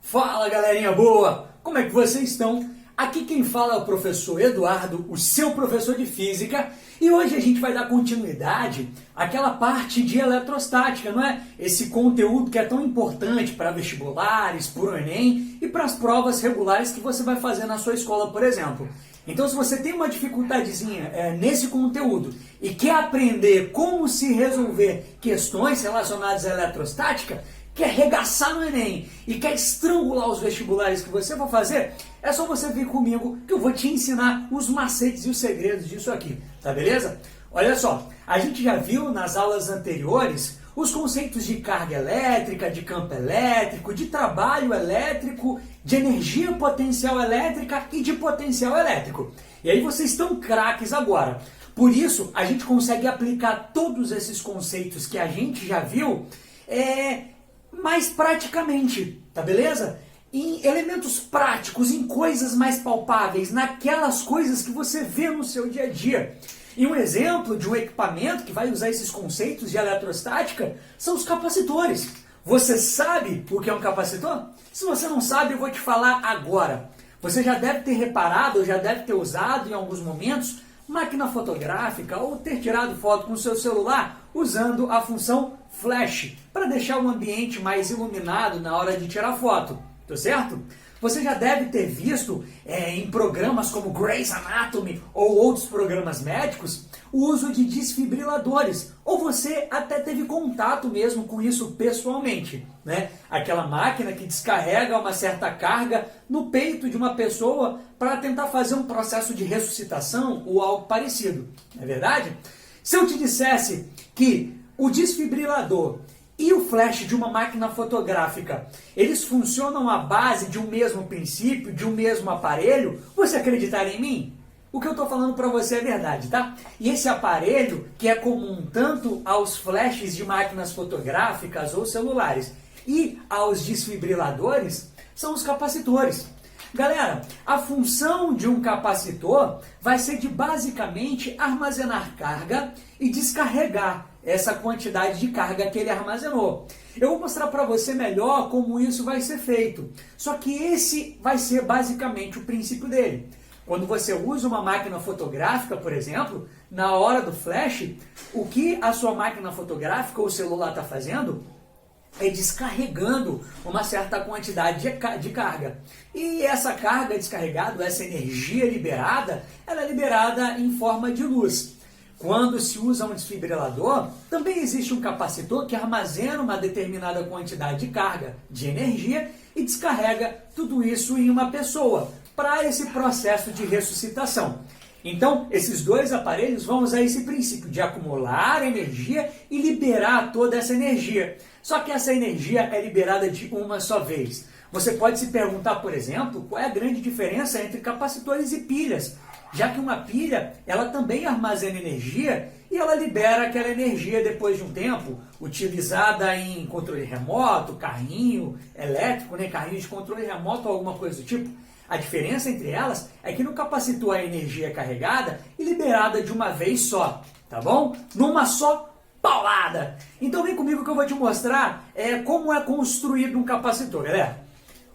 Fala, galerinha boa! Como é que vocês estão? Aqui quem fala é o professor Eduardo, o seu professor de física, e hoje a gente vai dar continuidade àquela parte de eletrostática, não é? Esse conteúdo que é tão importante para vestibulares, para o Enem e para as provas regulares que você vai fazer na sua escola, por exemplo. Então, se você tem uma dificuldadezinha nesse conteúdo e quer aprender como se resolver questões relacionadas à eletrostática, quer arregaçar no Enem e quer estrangular os vestibulares que você vai fazer, é só você vir comigo que eu vou te ensinar os macetes e os segredos disso aqui, tá beleza? Olha só, a gente já viu nas aulas anteriores os conceitos de carga elétrica, de campo elétrico, de trabalho elétrico, de energia potencial elétrica e de potencial elétrico. E aí vocês estão craques agora. Por isso, a gente consegue aplicar todos esses conceitos que a gente já viu mais praticamente, tá beleza? Em elementos práticos, em coisas mais palpáveis, naquelas coisas que você vê no seu dia a dia. E um exemplo de um equipamento que vai usar esses conceitos de eletrostática são os capacitores. Você sabe o que é um capacitor? Se você não sabe, eu vou te falar agora. Você já deve ter reparado, ou já deve ter usado em alguns momentos, máquina fotográfica ou ter tirado foto com o seu celular usando a função flash para deixar o ambiente mais iluminado na hora de tirar foto, tá certo? Você já deve ter visto em programas como Grey's Anatomy ou outros programas médicos o uso de desfibriladores, ou você até teve contato mesmo com isso pessoalmente, né? Aquela máquina que descarrega uma certa carga no peito de uma pessoa para tentar fazer um processo de ressuscitação ou algo parecido, não é verdade? Se eu te dissesse que o desfibrilador e o flash de uma máquina fotográfica, eles funcionam à base de um mesmo princípio, de um mesmo aparelho, você acreditar em mim? O que eu estou falando para você é verdade, tá? E esse aparelho, que é comum tanto aos flashes de máquinas fotográficas ou celulares e aos desfibriladores, são os capacitores. Galera, a função de um capacitor vai ser de basicamente armazenar carga e descarregar essa quantidade de carga que ele armazenou. Eu vou mostrar para você melhor como isso vai ser feito. Só que esse vai ser basicamente o princípio dele. Quando você usa uma máquina fotográfica, por exemplo, na hora do flash, o que a sua máquina fotográfica ou celular está fazendo é descarregando uma certa quantidade de carga. E essa carga descarregada, essa energia liberada, ela é liberada em forma de luz. Quando se usa um desfibrilador, também existe um capacitor que armazena uma determinada quantidade de carga, de energia, e descarrega tudo isso em uma pessoa, para esse processo de ressuscitação. Então, esses dois aparelhos vão usar esse princípio de acumular energia e liberar toda essa energia. Só que essa energia é liberada de uma só vez. Você pode se perguntar, por exemplo, qual é a grande diferença entre capacitores e pilhas, já que uma pilha, ela também armazena energia e ela libera aquela energia depois de um tempo, utilizada em controle remoto, carrinho elétrico, né, carrinho de controle remoto ou alguma coisa do tipo. A diferença entre elas é que no capacitor a energia é carregada e liberada de uma vez só, tá bom? Numa só paulada. Então vem comigo que eu vou te mostrar como é construído um capacitor, galera.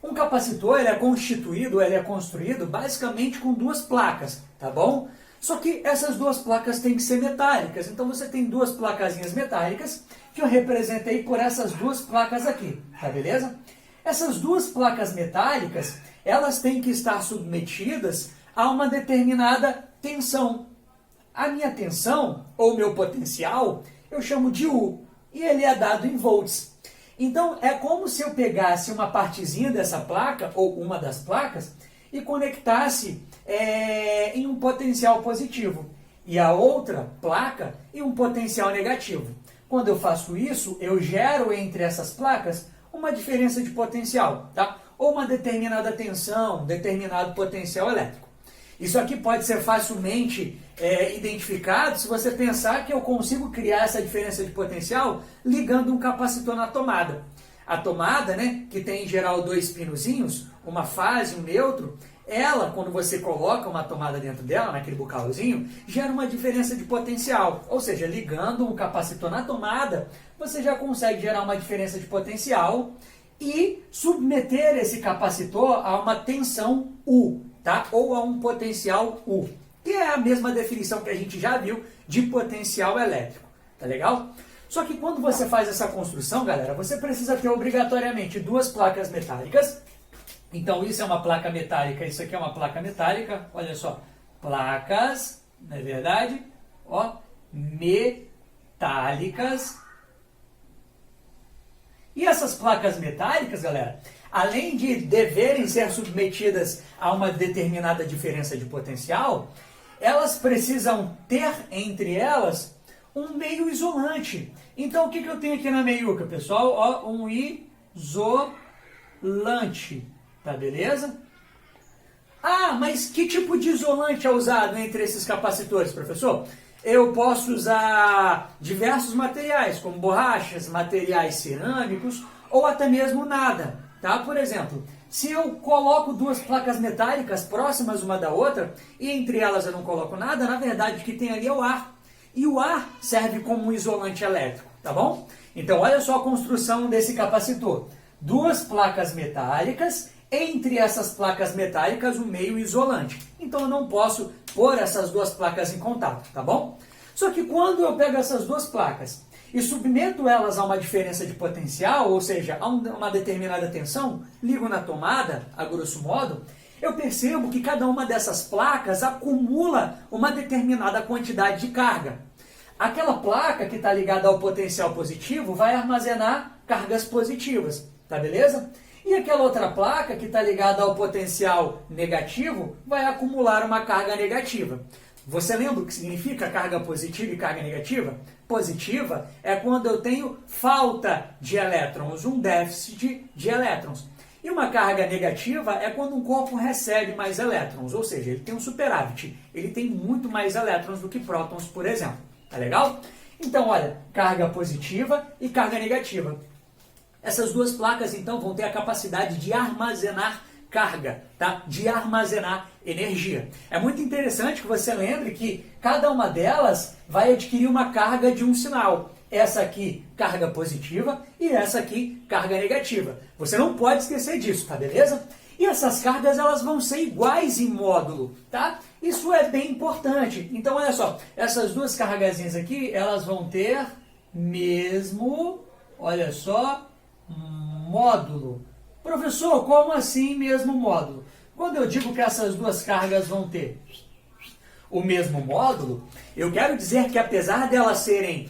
Um capacitor ele é construído basicamente com duas placas, tá bom? Só que essas duas placas têm que ser metálicas. Então você tem duas placazinhas metálicas que eu representei por essas duas placas aqui, tá beleza? Essas duas placas metálicas, elas têm que estar submetidas a uma determinada tensão. A minha tensão, ou meu potencial, eu chamo de U, e ele é dado em volts. Então, é como se eu pegasse uma partezinha dessa placa, ou uma das placas, e conectasse em um potencial positivo, e a outra placa em um potencial negativo. Quando eu faço isso, eu gero entre essas placas uma diferença de potencial, tá? Ou uma determinada tensão, um determinado potencial elétrico. Isso aqui pode ser facilmente identificado se você pensar que eu consigo criar essa diferença de potencial ligando um capacitor na tomada. A tomada, né, que tem em geral dois pinozinhos, uma fase e um neutro, ela, quando você coloca uma tomada dentro dela, naquele bocalzinho, gera uma diferença de potencial. Ou seja, ligando um capacitor na tomada, você já consegue gerar uma diferença de potencial e submeter esse capacitor a uma tensão U, tá? Ou a um potencial U, que é a mesma definição que a gente já viu de potencial elétrico, tá legal? Só que quando você faz essa construção, galera, você precisa ter obrigatoriamente duas placas metálicas. Então isso é uma placa metálica, isso aqui é uma placa metálica, olha só, placas, não é verdade? Ó, metálicas. E essas placas metálicas, galera, além de deverem ser submetidas a uma determinada diferença de potencial, elas precisam ter entre elas um meio isolante. Então o que eu tenho aqui na meiuca, pessoal? Ó, um isolante, tá beleza? Ah, mas que tipo de isolante é usado entre esses capacitores, professor? Eu posso usar diversos materiais, como borrachas, materiais cerâmicos ou até mesmo nada, tá? Por exemplo, se eu coloco duas placas metálicas próximas uma da outra e entre elas eu não coloco nada, na verdade o que tem ali é o ar. E o ar serve como um isolante elétrico, tá bom? Então olha só a construção desse capacitor. Duas placas metálicas, entre essas placas metálicas um meio isolante. Então eu não posso pôr essas duas placas em contato, tá bom? Só que quando eu pego essas duas placas e submeto elas a uma diferença de potencial, ou seja, a uma determinada tensão, ligo na tomada, a grosso modo, eu percebo que cada uma dessas placas acumula uma determinada quantidade de carga. Aquela placa que está ligada ao potencial positivo vai armazenar cargas positivas, tá beleza? E aquela outra placa que está ligada ao potencial negativo vai acumular uma carga negativa. Você lembra o que significa carga positiva e carga negativa? Positiva é quando eu tenho falta de elétrons, um déficit de elétrons. E uma carga negativa é quando um corpo recebe mais elétrons, ou seja, ele tem um superávit, ele tem muito mais elétrons do que prótons, por exemplo. Tá legal? Então, olha, carga positiva e carga negativa. Essas duas placas, então, vão ter a capacidade de armazenar carga, tá? De armazenar energia. É muito interessante que você lembre que cada uma delas vai adquirir uma carga de um sinal. Essa aqui, carga positiva, e essa aqui, carga negativa. Você não pode esquecer disso, tá beleza? E essas cargas, elas vão ser iguais em módulo, tá? Isso é bem importante. Então, olha só, essas duas cargazinhas aqui, elas vão ter mesmo, olha só, módulo. Professor, como assim mesmo módulo? Quando eu digo que essas duas cargas vão ter o mesmo módulo, eu quero dizer que apesar delas terem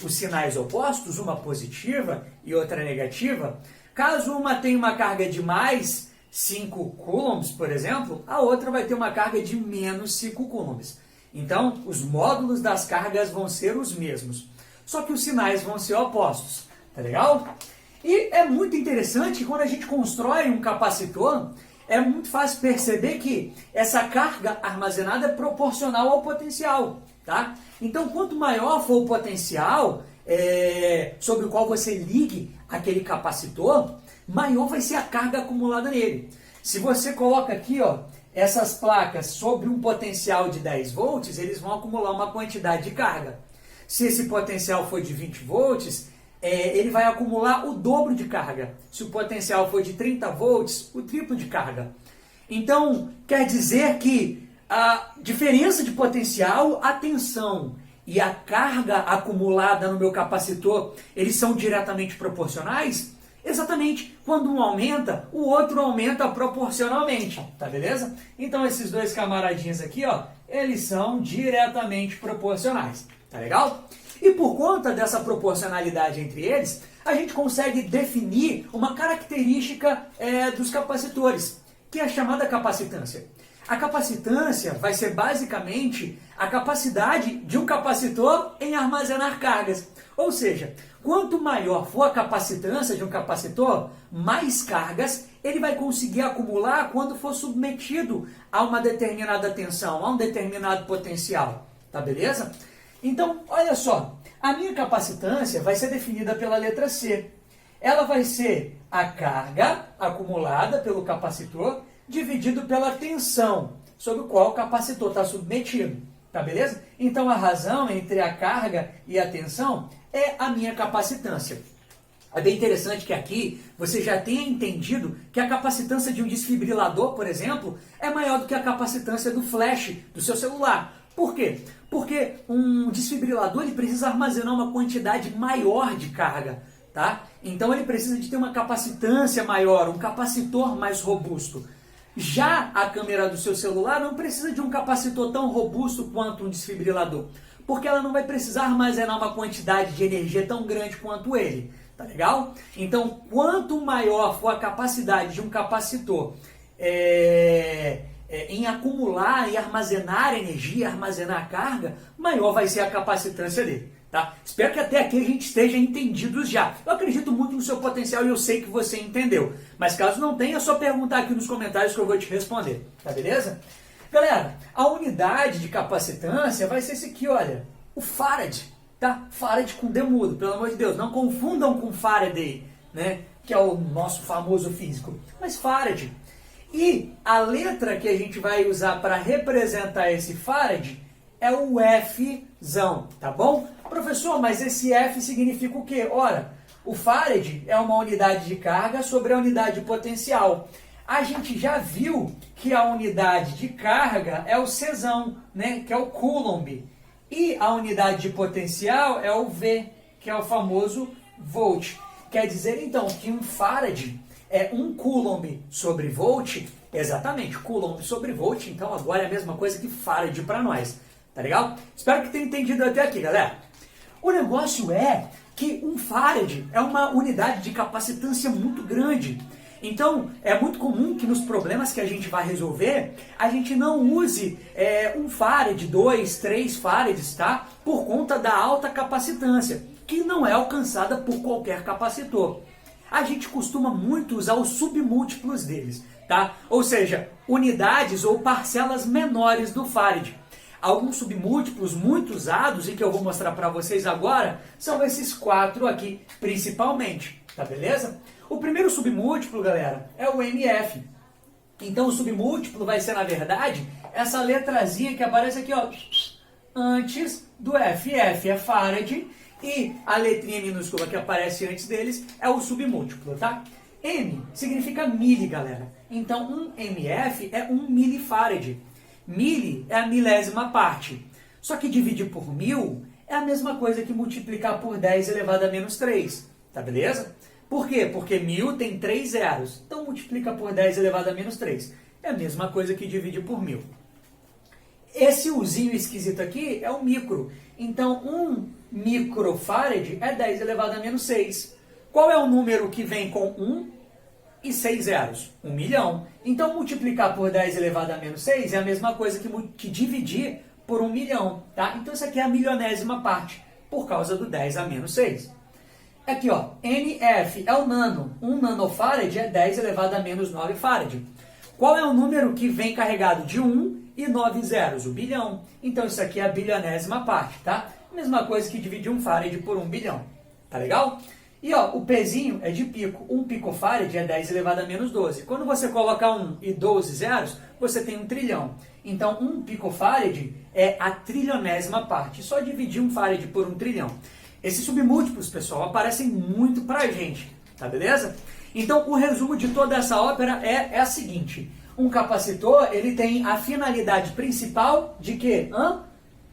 os sinais opostos, uma positiva e outra negativa, caso uma tenha uma carga de mais 5 coulombs, por exemplo, a outra vai ter uma carga de menos 5 coulombs. Então, os módulos das cargas vão ser os mesmos, só que os sinais vão ser opostos. Tá legal? E é muito interessante que quando a gente constrói um capacitor, é muito fácil perceber que essa carga armazenada é proporcional ao potencial, tá? Então, quanto maior for o potencial sobre o qual você ligue aquele capacitor, maior vai ser a carga acumulada nele. Se você coloca aqui, ó, essas placas sobre um potencial de 10 volts, eles vão acumular uma quantidade de carga. Se esse potencial for de 20 volts, ele vai acumular o dobro de carga. Se o potencial for de 30 volts, o triplo de carga. Então, quer dizer que a diferença de potencial, a tensão e a carga acumulada no meu capacitor, eles são diretamente proporcionais? Exatamente. Quando um aumenta, o outro aumenta proporcionalmente. Tá beleza? Então, esses dois camaradinhos aqui, ó, eles são diretamente proporcionais. Tá legal? E por conta dessa proporcionalidade entre eles, a gente consegue definir uma característica dos capacitores, que é a chamada capacitância. A capacitância vai ser basicamente a capacidade de um capacitor em armazenar cargas. Ou seja, quanto maior for a capacitância de um capacitor, mais cargas ele vai conseguir acumular quando for submetido a uma determinada tensão, a um determinado potencial. Tá beleza? Então, olha só, a minha capacitância vai ser definida pela letra C. Ela vai ser a carga acumulada pelo capacitor dividido pela tensão sobre o qual o capacitor está submetido. Tá beleza? Então, a razão entre a carga e a tensão é a minha capacitância. É bem interessante que aqui você já tenha entendido que a capacitância de um desfibrilador, por exemplo, é maior do que a capacitância do flash do seu celular. Por quê? Porque um desfibrilador ele precisa armazenar uma quantidade maior de carga, tá? Então ele precisa de ter uma capacitância maior, um capacitor mais robusto. Já a câmera do seu celular não precisa de um capacitor tão robusto quanto um desfibrilador, porque ela não vai precisar armazenar uma quantidade de energia tão grande quanto ele. Tá legal? Então, quanto maior for a capacidade de um capacitor em acumular e armazenar energia, armazenar carga, maior vai ser a capacitância dele. Tá? Espero que até aqui a gente esteja entendidos já. Eu acredito muito no seu potencial e eu sei que você entendeu. Mas caso não tenha, é só perguntar aqui nos comentários que eu vou te responder. Tá beleza? Galera, a unidade de capacitância vai ser esse aqui, olha. O Farad. Tá? Farad com D mudo, pelo amor de Deus. Não confundam com Faraday, né? Que é o nosso famoso físico. Mas Farad. E a letra que a gente vai usar para representar esse Farad é o Fzão, tá bom? Professor, mas esse F significa o quê? Ora, o Farad é uma unidade de carga sobre a unidade potencial. A gente já viu que a unidade de carga é o Czão, né? Que é o Coulomb. E a unidade de potencial é o V, que é o famoso volt. Quer dizer, então, que um Farad é 1 Coulomb sobre volt, exatamente, Coulomb sobre volt, então agora é a mesma coisa que Farad para nós, tá legal? Espero que tenha entendido até aqui, galera. O negócio é que um Farad é uma unidade de capacitância muito grande. Então, é muito comum que nos problemas que a gente vai resolver, a gente não use um Farad, 2, 3 Farads, tá? Por conta da alta capacitância, que não é alcançada por qualquer capacitor. A gente costuma muito usar os submúltiplos deles, tá? Ou seja, unidades ou parcelas menores do Farad. Alguns submúltiplos muito usados, e que eu vou mostrar para vocês agora, são esses 4 aqui, principalmente, tá beleza? O primeiro submúltiplo, galera, é o MF. Então o submúltiplo vai ser, na verdade, essa letrazinha que aparece aqui, ó, antes do F. F é Farad e a letrinha minúscula que aparece antes deles é o submúltiplo, tá? M significa mili, galera. Então um MF é 1 milifarad. Mili é a milésima parte. Só que dividir por 1000 é a mesma coisa que multiplicar por 10 elevado a menos 3, tá beleza? Por quê? Porque 1000 tem 3 zeros. Então multiplica por 10 elevado a menos 3. É a mesma coisa que dividir por 1000. Esse uzinho esquisito aqui é o micro. Então 1 microfarad é 10 elevado a menos 6. Qual é o número que vem com 1 e 6 zeros? 1 milhão. Então multiplicar por 10 elevado a menos 6 é a mesma coisa que dividir por 1 milhão. Tá? Então isso aqui é a milionésima parte, por causa do 10 a menos 6. Aqui, ó, NF é o nano. 1 nanofarad é 10 elevado a menos 9 farad. Qual é o número que vem carregado de 1 e 9 zeros? O bilhão. Então isso aqui é a bilionésima parte, tá? Mesma coisa que dividir 1 farad por 1 bilhão. Tá legal? E ó, o Pzinho é de pico. 1 picofarad é 10 elevado a menos 12. Quando você coloca 1 e 12 zeros, você tem 1 trilhão. Então 1 picofarad é a trilionésima parte. Só dividir 1 farad por 1 trilhão. Esses submúltiplos, pessoal, aparecem muito pra gente, tá beleza? Então, o resumo de toda essa ópera é a seguinte. Um capacitor, ele tem a finalidade principal de quê?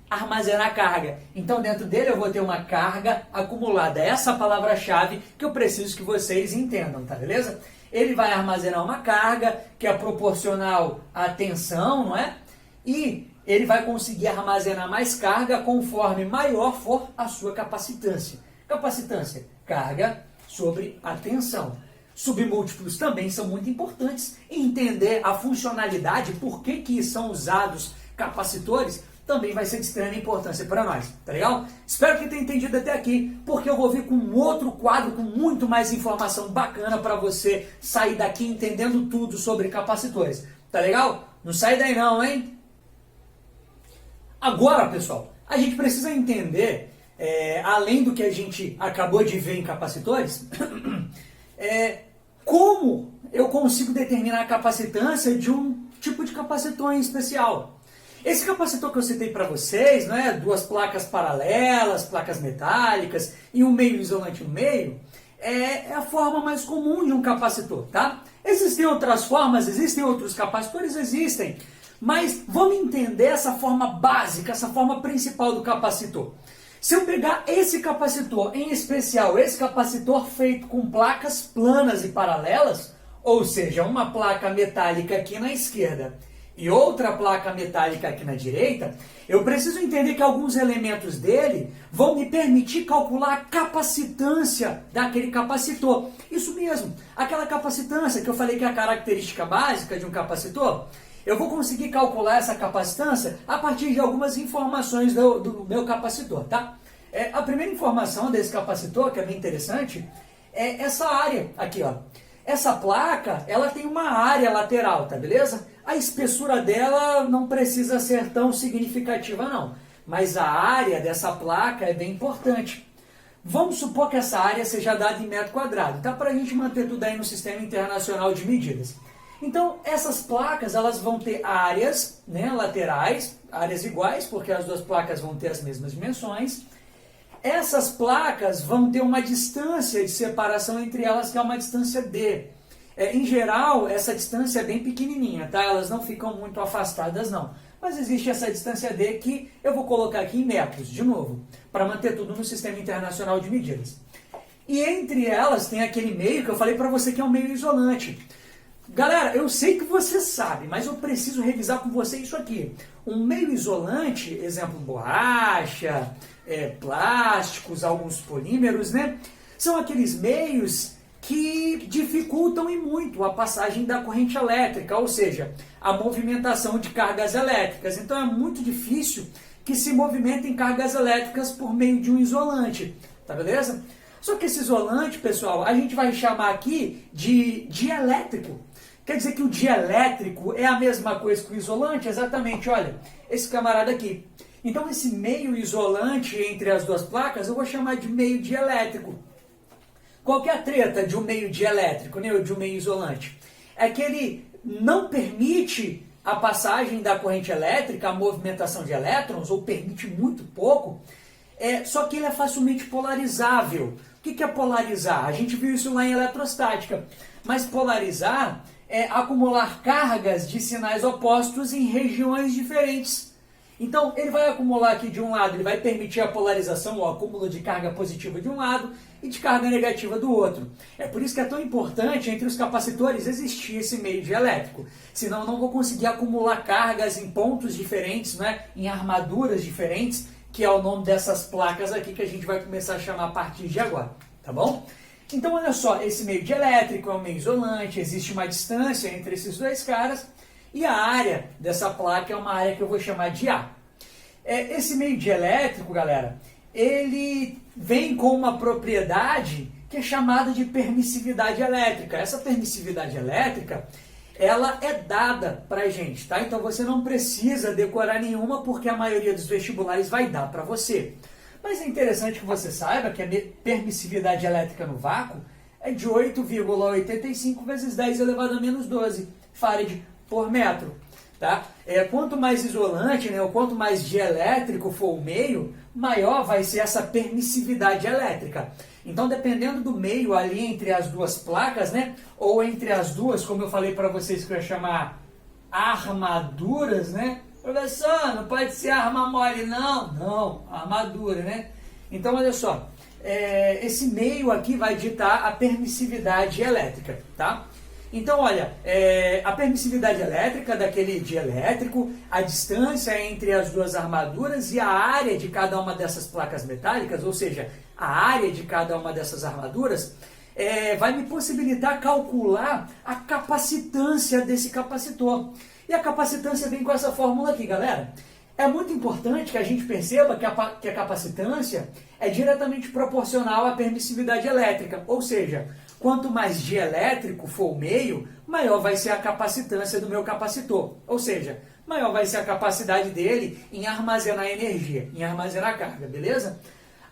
Armazenar carga. Então, dentro dele eu vou ter uma carga acumulada. Essa palavra-chave que eu preciso que vocês entendam, tá beleza? Ele vai armazenar uma carga que é proporcional à tensão, não é? E ele vai conseguir armazenar mais carga conforme maior for a sua capacitância. Capacitância, carga sobre a tensão. Submúltiplos também são muito importantes. Entender a funcionalidade, por que são usados capacitores, também vai ser de extrema importância para nós, tá legal? Espero que tenha entendido até aqui, porque eu vou vir com um outro quadro com muito mais informação bacana para você sair daqui entendendo tudo sobre capacitores. Tá legal? Não sai daí não, hein? Agora, pessoal, a gente precisa entender, além do que a gente acabou de ver em capacitores, como eu consigo determinar a capacitância de um tipo de capacitor em especial. Esse capacitor que eu citei para vocês, né, 2 placas paralelas, placas metálicas e um meio isolante no meio, é a forma mais comum de um capacitor, tá? Existem outras formas, existem outros capacitores? Existem. Mas vamos entender essa forma básica, essa forma principal do capacitor. Se eu pegar esse capacitor, em especial esse capacitor feito com placas planas e paralelas, ou seja, uma placa metálica aqui na esquerda e outra placa metálica aqui na direita, eu preciso entender que alguns elementos dele vão me permitir calcular a capacitância daquele capacitor. Isso mesmo, aquela capacitância que eu falei que é a característica básica de um capacitor. Eu vou conseguir calcular essa capacitância a partir de algumas informações do meu capacitor, tá? A primeira informação desse capacitor, que é bem interessante, é essa área aqui, ó. Essa placa, ela tem uma área lateral, tá beleza? A espessura dela não precisa ser tão significativa, não. Mas a área dessa placa é bem importante. Vamos supor que essa área seja dada em metro quadrado, tá? Para a gente manter tudo aí no Sistema Internacional de Medidas. Então, essas placas, elas vão ter áreas, né, laterais, áreas iguais, porque as duas placas vão ter as mesmas dimensões. Essas placas vão ter uma distância de separação entre elas, que é uma distância D. Em geral, essa distância é bem pequenininha, tá? Elas não ficam muito afastadas, não. Mas existe essa distância D que eu vou colocar aqui em metros, de novo, para manter tudo no Sistema Internacional de Medidas. E entre elas tem aquele meio que eu falei para você que é um meio isolante. Galera, eu sei que você sabe, mas eu preciso revisar com você isso aqui. Um meio isolante, exemplo, borracha, plásticos, alguns polímeros, né? São aqueles meios que dificultam e muito a passagem da corrente elétrica, ou seja, a movimentação de cargas elétricas. Então é muito difícil que se movimentem cargas elétricas por meio de um isolante, tá beleza? Só que esse isolante, pessoal, a gente vai chamar aqui de dielétrico. Quer dizer que o dielétrico é a mesma coisa que o isolante? Exatamente, olha, esse camarada aqui. Então esse meio isolante entre as duas placas eu vou chamar de meio dielétrico. Qual que é a treta de um meio dielétrico, né, ou de um meio isolante? É que ele não permite a passagem da corrente elétrica, a movimentação de elétrons, ou permite muito pouco, só que ele é facilmente polarizável. O que é polarizar? A gente viu isso lá em eletrostática. Mas polarizar é acumular cargas de sinais opostos em regiões diferentes. Então, ele vai acumular aqui de um lado, ele vai permitir a polarização, o acúmulo de carga positiva de um lado e de carga negativa do outro. É por isso que é tão importante entre os capacitores existir esse meio dielétrico. Senão eu não vou conseguir acumular cargas em pontos diferentes, né, em armaduras diferentes, que é o nome dessas placas aqui que a gente vai começar a chamar a partir de agora, tá bom? Então, olha só, esse meio dielétrico é um meio isolante, existe uma distância entre esses dois caras, e a área dessa placa é uma área que eu vou chamar de A. Esse meio dielétrico, galera, ele vem com uma propriedade que é chamada de permissividade elétrica. Essa permissividade elétrica, ela é dada pra gente, tá? Então você não precisa decorar nenhuma, porque a maioria dos vestibulares vai dar para você. Mas é interessante que você saiba que a permissividade elétrica no vácuo é de 8,85 vezes 10 elevado a menos 12 farad por metro. Tá? Quanto mais isolante, né, ou quanto mais dielétrico for o meio, maior vai ser essa permissividade elétrica. Então, dependendo do meio ali entre as duas placas, né, ou entre as duas, como eu falei para vocês que eu ia chamar armaduras, né? Professor, não pode ser arma mole, não. Não, armadura, né? Então, olha só, esse meio aqui vai ditar a permissividade elétrica, tá? Então, olha, a permissividade elétrica daquele dielétrico, a distância entre as duas armaduras e a área de cada uma dessas placas metálicas, ou seja, a área de cada uma dessas armaduras, vai me possibilitar calcular a capacitância desse capacitor. E a capacitância vem com essa fórmula aqui, galera. É muito importante que a gente perceba que a capacitância é diretamente proporcional à permissividade elétrica, ou seja, quanto mais dielétrico for o meio, maior vai ser a capacitância do meu capacitor, ou seja, maior vai ser a capacidade dele em armazenar energia, em armazenar carga, beleza?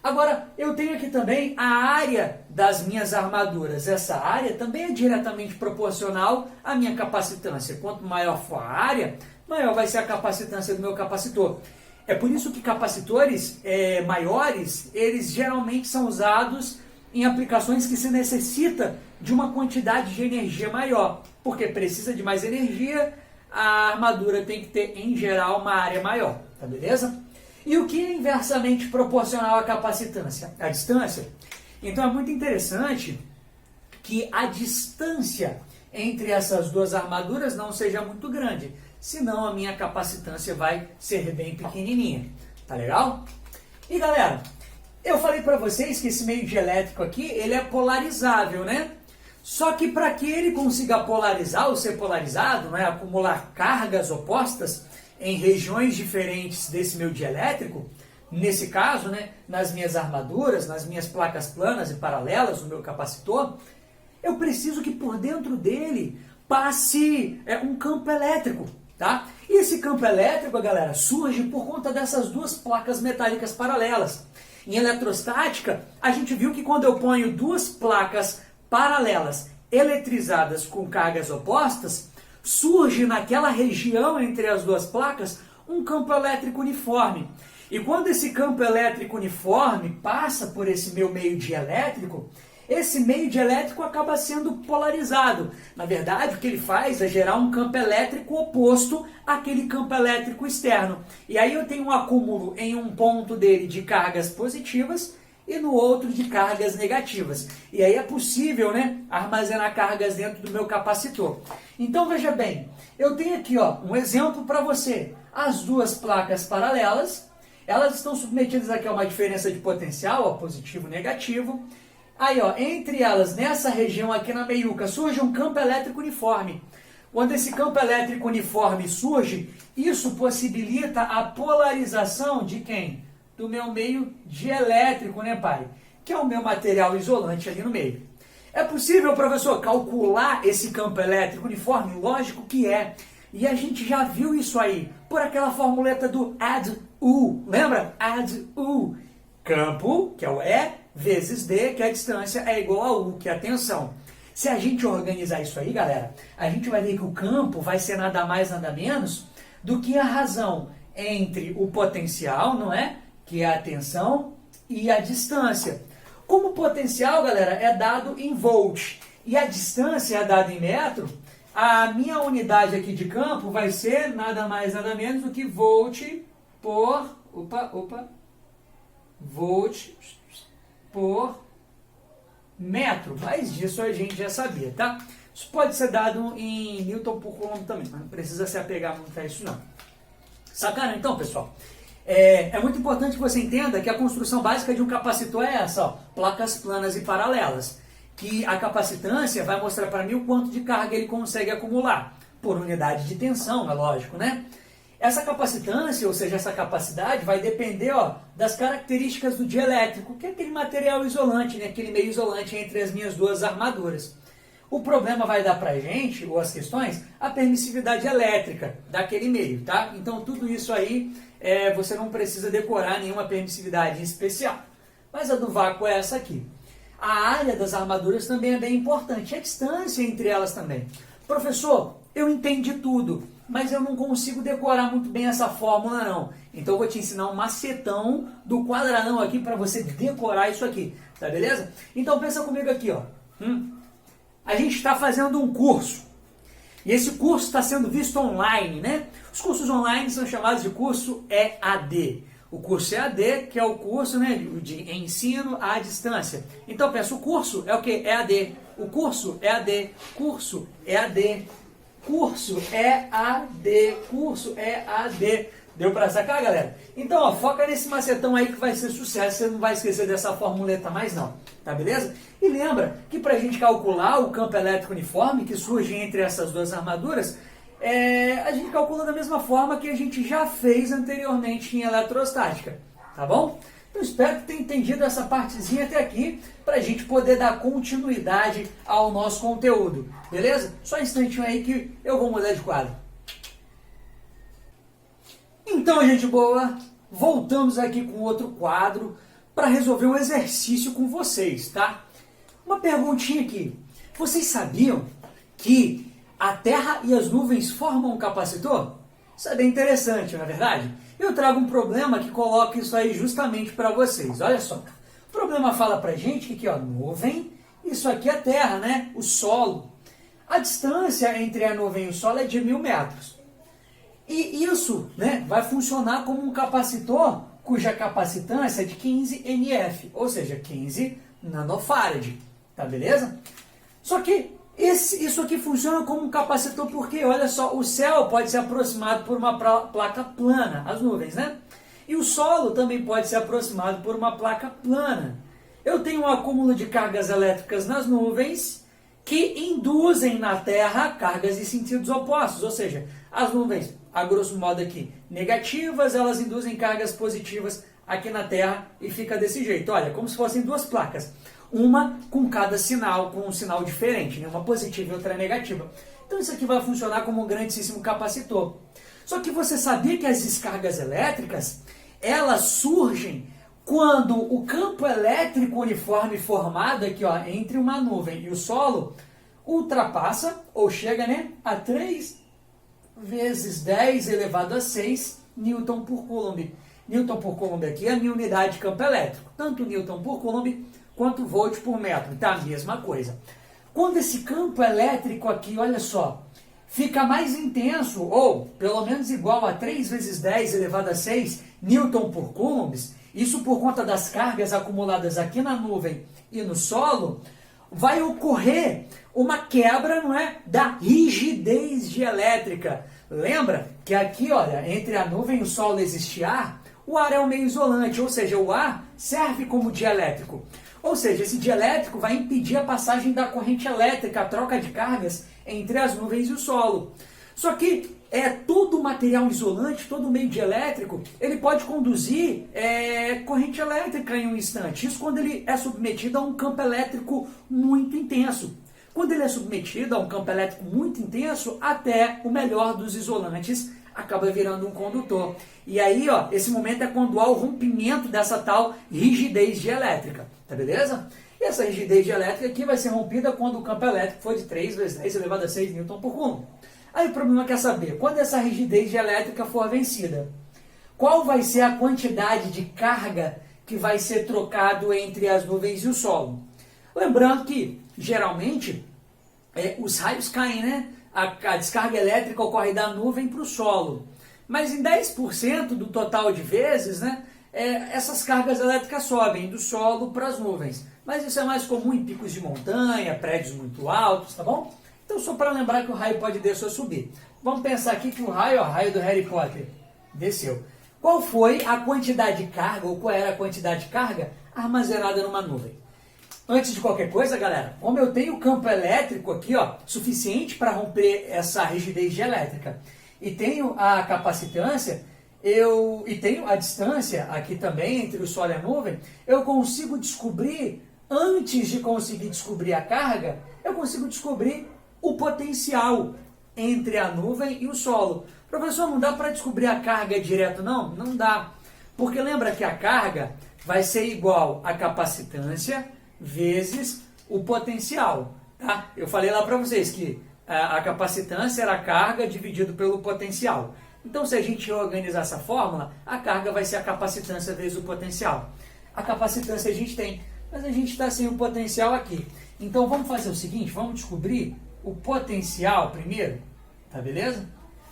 Agora, eu tenho aqui também a área das minhas armaduras. Essa área também é diretamente proporcional à minha capacitância. Quanto maior for a área, maior vai ser a capacitância do meu capacitor. É por isso que capacitores maiores, eles geralmente são usados em aplicações que se necessita de uma quantidade de energia maior, porque precisa de mais energia, a armadura tem que ter, em geral, uma área maior, tá beleza? E o que é inversamente proporcional à capacitância? A distância. Então é muito interessante que a distância entre essas duas armaduras não seja muito grande, senão a minha capacitância vai ser bem pequenininha, tá legal? E galera, eu falei para vocês que esse meio dielétrico aqui, ele é polarizável, né? Só que para que ele consiga polarizar ou ser polarizado, né, acumular cargas opostas em regiões diferentes desse meio dielétrico, nesse caso, né, nas minhas armaduras, nas minhas placas planas e paralelas, no meu capacitor, eu preciso que por dentro dele passe um campo elétrico, tá? E esse campo elétrico, galera, surge por conta dessas duas placas metálicas paralelas. Em eletrostática, a gente viu que quando eu ponho duas placas paralelas eletrizadas com cargas opostas, surge naquela região entre as duas placas um campo elétrico uniforme. E quando esse campo elétrico uniforme passa por esse meu meio dielétrico, esse meio dielétrico acaba sendo polarizado. Na verdade, o que ele faz é gerar um campo elétrico oposto àquele campo elétrico externo. E aí eu tenho um acúmulo em um ponto dele de cargas positivas e no outro de cargas negativas. E aí é possível, né, armazenar cargas dentro do meu capacitor. Então veja bem, eu tenho aqui um exemplo para você. As duas placas paralelas, elas estão submetidas aqui a uma diferença de potencial, positivo e negativo. Aí, entre elas, nessa região aqui na meiuca, surge um campo elétrico uniforme. Quando esse campo elétrico uniforme surge, isso possibilita a polarização de quem? Do meu meio dielétrico, né, pai? Que é o meu material isolante ali no meio. É possível, professor, calcular esse campo elétrico uniforme? Lógico que é. E a gente já viu isso aí por aquela formuleta do add U. Lembra? Add U. Campo, que é o E, vezes D, que a distância é igual a U, que é a tensão. Se a gente organizar isso aí, galera, a gente vai ver que o campo vai ser nada mais, nada menos do que a razão entre o potencial, não é? Que é a tensão, e a distância. Como o potencial, galera, é dado em volt e a distância é dada em metro, a minha unidade aqui de campo vai ser nada mais, nada menos do que volt por... volt por metro, mas disso a gente já sabia, tá? Isso pode ser dado em Newton por Coulomb também, mas não precisa se apegar muito a isso não. Sacaram então, pessoal? É muito importante que você entenda que a construção básica de um capacitor é essa, placas planas e paralelas, que a capacitância vai mostrar para mim o quanto de carga ele consegue acumular, por unidade de tensão, é lógico, né? Essa capacitância, ou seja, essa capacidade, vai depender das características do dielétrico, que é aquele material isolante, né? Aquele meio isolante entre as minhas duas armaduras. O problema vai dar para a gente, ou as questões, a permissividade elétrica daquele meio, tá? Então tudo isso aí, você não precisa decorar nenhuma permissividade em especial. Mas a do vácuo é essa aqui. A área das armaduras também é bem importante, a distância entre elas também. Professor, eu entendi tudo, mas eu não consigo decorar muito bem essa fórmula não. Então eu vou te ensinar um macetão do quadradão aqui para você decorar isso aqui, tá beleza? Então pensa comigo aqui, A gente está fazendo um curso, e esse curso está sendo visto online, né? Os cursos online são chamados de curso EAD. O curso EAD, que é o curso, né, de ensino à distância. Então pensa, o curso é o que? EAD. O curso EAD, curso EAD. Curso EAD, curso EAD. Deu pra sacar, galera? Então, foca nesse macetão aí que vai ser sucesso. Você não vai esquecer dessa formuleta mais não, tá beleza? E lembra que pra gente calcular o campo elétrico uniforme que surge entre essas duas armaduras, a gente calcula da mesma forma que a gente já fez anteriormente em eletrostática, tá bom? Eu espero que tenha entendido essa partezinha até aqui, para a gente poder dar continuidade ao nosso conteúdo, beleza? Só um instantinho aí que eu vou mudar de quadro. Então, gente boa, voltamos aqui com outro quadro para resolver um exercício com vocês, tá? Uma perguntinha aqui. Vocês sabiam que a Terra e as nuvens formam um capacitor? Isso é bem interessante, não é verdade? Eu trago um problema que coloca isso aí justamente para vocês. Olha só. O problema fala pra gente que aqui, ó, nuvem, isso aqui é a terra, né? O solo. A distância entre a nuvem e o solo é de 1000 metros. E isso, né, vai funcionar como um capacitor cuja capacitância é de 15 nF, ou seja, 15 nanofarad, tá beleza? Só que isso aqui funciona como um capacitor porque, olha só, o céu pode ser aproximado por uma placa plana, as nuvens, né? E o solo também pode ser aproximado por uma placa plana. Eu tenho um acúmulo de cargas elétricas nas nuvens que induzem na Terra cargas em sentidos opostos, ou seja, as nuvens, a grosso modo aqui, negativas, elas induzem cargas positivas aqui na Terra e fica desse jeito. Olha, como se fossem duas placas, uma com cada sinal, com um sinal diferente, né? Uma positiva e outra negativa. Então isso aqui vai funcionar como um grandíssimo capacitor. Só que você sabia que as descargas elétricas, elas surgem quando o campo elétrico uniforme formado aqui, ó, entre uma nuvem e o solo ultrapassa, ou chega, né, a 3 vezes 10 elevado a 6 Newton por Coulomb. Newton por Coulomb aqui é a minha unidade de campo elétrico. Tanto Newton por Coulomb quanto volt por metro. Tá a mesma coisa. Quando esse campo elétrico aqui, olha só, fica mais intenso, ou pelo menos igual a 3 vezes 10 elevado a 6 Newton por Coulomb, isso por conta das cargas acumuladas aqui na nuvem e no solo, vai ocorrer uma quebra, não é, da rigidez dielétrica. Lembra que aqui, olha, entre a nuvem e o solo existe ar? O ar é um meio isolante, ou seja, o ar serve como dielétrico. Ou seja, esse dielétrico vai impedir a passagem da corrente elétrica, a troca de cargas entre as nuvens e o solo. Só que todo material isolante, todo meio dielétrico, ele pode conduzir corrente elétrica em um instante. Isso quando ele é submetido a um campo elétrico muito intenso. Quando ele é submetido a um campo elétrico muito intenso, até o melhor dos isolantes acaba virando um condutor. E aí, ó, esse momento é quando há o rompimento dessa tal rigidez dielétrica, tá beleza? E essa rigidez dielétrica aqui vai ser rompida quando o campo elétrico for de 3 vezes 10 elevado a 6 Newton por Coulomb. Aí o problema é saber, quando essa rigidez dielétrica for vencida, qual vai ser a quantidade de carga que vai ser trocado entre as nuvens e o solo? Lembrando que, geralmente, os raios caem, né? A descarga elétrica ocorre da nuvem para o solo. Mas em 10% do total de vezes, né, essas cargas elétricas sobem do solo para as nuvens. Mas isso é mais comum em picos de montanha, prédios muito altos, tá bom? Então, só para lembrar que o raio pode descer ou subir. Vamos pensar aqui que o raio, ó, raio do Harry Potter, desceu. Qual foi a quantidade de carga, ou qual era a quantidade de carga armazenada numa nuvem? Antes de qualquer coisa, galera, como eu tenho campo elétrico aqui, ó, suficiente para romper essa rigidez dielétrica, e tenho a capacitância, e tenho a distância aqui também entre o solo e a nuvem, eu consigo descobrir, antes de conseguir descobrir a carga, eu consigo descobrir o potencial entre a nuvem e o solo. Professor, não dá para descobrir a carga direto, não? Não dá. Porque lembra que a carga vai ser igual a capacitância vezes o potencial. Tá? Eu falei lá para vocês que a capacitância era a carga dividido pelo potencial. Então, se a gente organizar essa fórmula, a carga vai ser a capacitância vezes o potencial. A capacitância a gente tem, mas a gente está sem o potencial aqui. Então, vamos fazer o seguinte, vamos descobrir o potencial primeiro, tá beleza?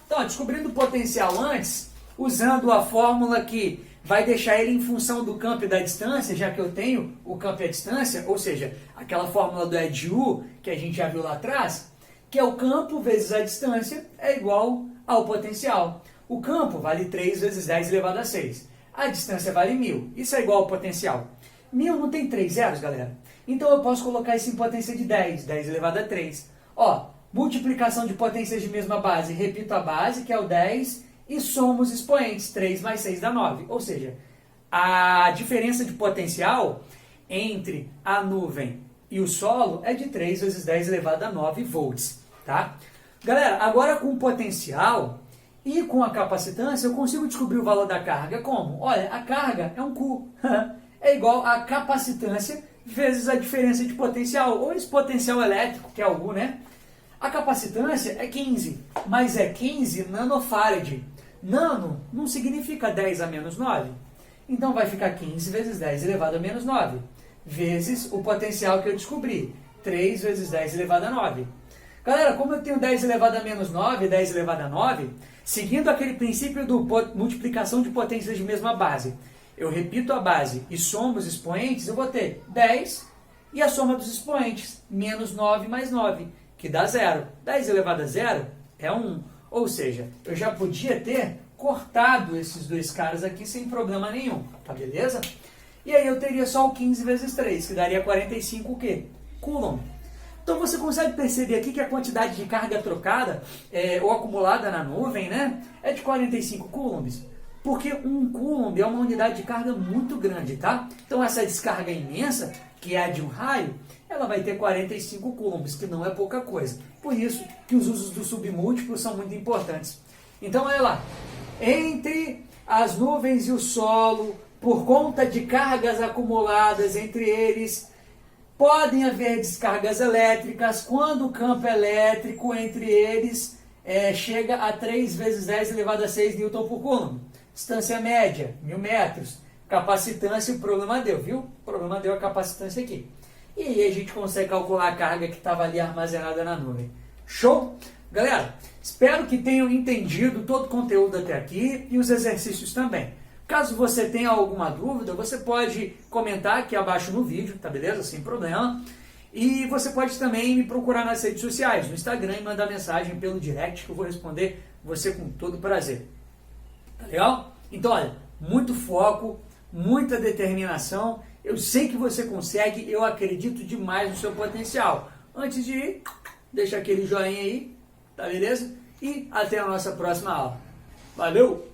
Então, descobrindo o potencial antes, usando a fórmula que vai deixar ele em função do campo e da distância, já que eu tenho o campo e a distância, ou seja, aquela fórmula do EDU que a gente já viu lá atrás, que é o campo vezes a distância é igual ao potencial. O campo vale 3 vezes 10 elevado a 6. A distância vale 1000. Isso é igual ao potencial. 1000 não tem 3 zeros, galera? Então eu posso colocar isso em potência de 10, 10 elevado a 3. Ó, multiplicação de potências de mesma base, repito a base, que é o 10, e somo os expoentes, 3 mais 6 dá 9. Ou seja, a diferença de potencial entre a nuvem e o solo é de 3 vezes 10 elevado a 9 volts. Tá? Galera, agora com o potencial e com a capacitância, eu consigo descobrir o valor da carga como? Olha, a carga é um Q. É igual a capacitância vezes a diferença de potencial, ou esse potencial elétrico, que é o U, né? A capacitância é 15, mas é 15 nanofarad. Nano não significa 10 a menos 9. Então vai ficar 15 vezes 10 elevado a menos 9, vezes o potencial que eu descobri, 3 vezes 10 elevado a 9. Galera, como eu tenho 10 elevado a menos 9 e 10 elevado a 9, seguindo aquele princípio do multiplicação de potências de mesma base, eu repito a base e somo os expoentes, eu vou ter 10 e a soma dos expoentes, menos 9 mais 9, que dá 0. 10 elevado a 0 é 1. Ou seja, eu já podia ter cortado esses dois caras aqui sem problema nenhum, tá beleza? E aí eu teria só o 15 vezes 3, que daria 45 o quê? Coulomb. Então você consegue perceber aqui que a quantidade de carga trocada ou acumulada na nuvem, né, é de 45 coulombs. Porque um coulomb é uma unidade de carga muito grande, tá? Então essa descarga imensa, que é a de um raio, ela vai ter 45 coulombs, que não é pouca coisa. Por isso que os usos do submúltiplo são muito importantes. Então olha lá, entre as nuvens e o solo, por conta de cargas acumuladas entre eles, podem haver descargas elétricas quando o campo elétrico entre eles chega a 3 vezes 10 elevado a 6 Newton por Coulomb. Distância média, 1000 metros. Capacitância, o problema deu, viu? O problema deu a capacitância aqui. E aí a gente consegue calcular a carga que estava ali armazenada na nuvem. Show? Galera, espero que tenham entendido todo o conteúdo até aqui e os exercícios também. Caso você tenha alguma dúvida, você pode comentar aqui abaixo no vídeo, tá beleza? Sem problema. E você pode também me procurar nas redes sociais, no Instagram, e mandar mensagem pelo direct, que eu vou responder você com todo prazer. Tá legal? Então, olha, muito foco, muita determinação. Eu sei que você consegue, eu acredito demais no seu potencial. Antes de ir, deixa aquele joinha aí, tá beleza? E até a nossa próxima aula. Valeu!